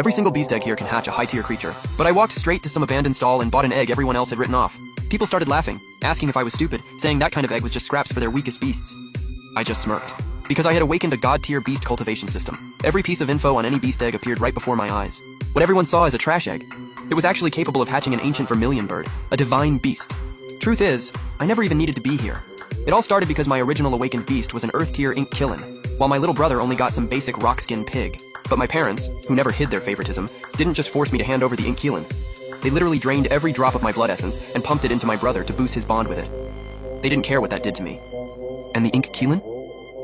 Every single beast egg here can hatch a high-tier creature. But I walked straight to some abandoned stall and bought an egg everyone else had written off. People started laughing, asking if I was stupid, saying that kind of egg was just scraps for their weakest beasts. I just smirked. Because I had awakened a god-tier beast cultivation system. Every piece of info on any beast egg appeared right before my eyes. What everyone saw as a trash egg. It was actually capable of hatching an ancient vermilion bird, a divine beast. Truth is, I never even needed to be here. It all started because my original awakened beast was an earth-tier Inkkillen, while my little brother only got some basic rock-skin pig. But my parents, who never hid their favoritism, didn't just force me to hand over the Inkkillen. They literally drained every drop of my blood essence and pumped it into my brother to boost his bond with it. They didn't care what that did to me. And the Inkkillen?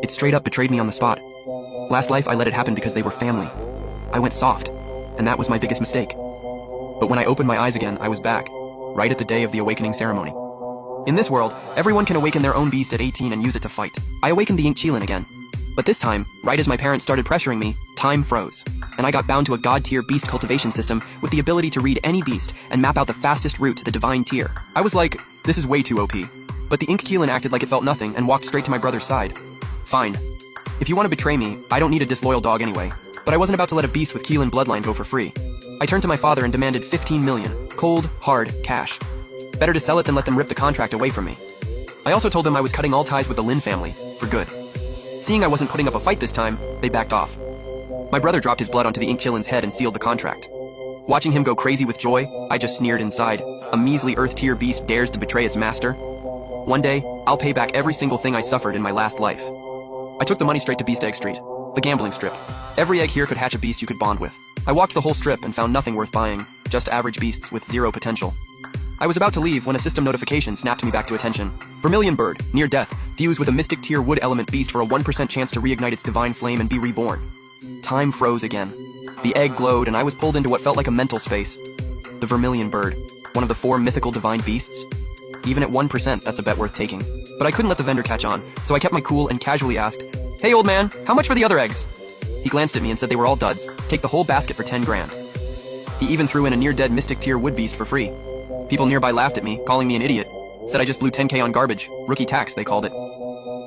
It straight up betrayed me on the spot. Last life I let it happen because they were family. I went soft, and that was my biggest mistake. But when I opened my eyes again, I was back, right at the day of the awakening ceremony. In this world, everyone can awaken their own beast at 18 and use it to fight. I awakened the Inkkillen again. But this time, right as my parents started pressuring me, time froze, and I got bound to a god-tier beast cultivation system with the ability to read any beast and map out the fastest route to the divine tier. I was like, this is way too OP. But the Inkkillen acted like it felt nothing and walked straight to my brother's side. Fine. If you want to betray me, I don't need a disloyal dog anyway. But I wasn't about to let a beast with Killen bloodline go for free. I turned to my father and demanded 15 million, cold, hard, cash. Better to sell it than let them rip the contract away from me. I also told them I was cutting all ties with the Lin family, for good. Seeing I wasn't putting up a fight this time, they backed off. My brother dropped his blood onto the Inkkillen's head and sealed the contract. Watching him go crazy with joy, I just sneered inside. A measly earth-tier beast dares to betray its master? One day, I'll pay back every single thing I suffered in my last life. I took the money straight to Beast Egg Street, the gambling strip. Every egg here could hatch a beast you could bond with. I walked the whole strip and found nothing worth buying, just average beasts with zero potential. I was about to leave when a system notification snapped me back to attention. Vermilion bird, near death, fused with a mystic tier wood element beast for a 1% chance to reignite its divine flame and be reborn. Time froze again. The egg glowed and I was pulled into what felt like a mental space. The Vermilion bird, one of the 4 mythical divine beasts. Even at 1%, that's a bet worth taking. But I couldn't let the vendor catch on, so I kept my cool and casually asked, "Hey old man, how much for the other eggs?" He glanced at me and said they were all duds. Take the whole basket for 10 grand. He even threw in a near-dead mystic tier wood beast for free. People nearby laughed at me, calling me an idiot. Said I just blew 10K on garbage. Rookie tax, they called it.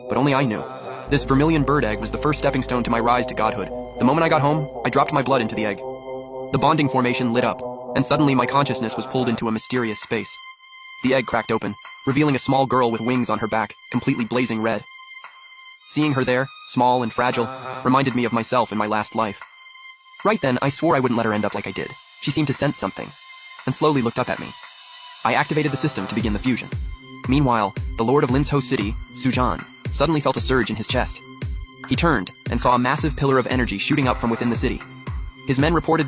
But only I knew. This Vermilion bird egg was the first stepping stone to my rise to godhood. The moment I got home, I dropped my blood into the egg. The bonding formation lit up, and suddenly my consciousness was pulled into a mysterious space. The egg cracked open, revealing a small girl with wings on her back, completely blazing red. Seeing her there, small and fragile, reminded me of myself in my last life. Right then, I swore I wouldn't let her end up like I did. She seemed to sense something, and slowly looked up at me. I activated the system to begin the fusion. Meanwhile, the Lord of Linzhou City, Sujan, suddenly felt a surge in his chest. He turned and saw a massive pillar of energy shooting up from within the city. His men reported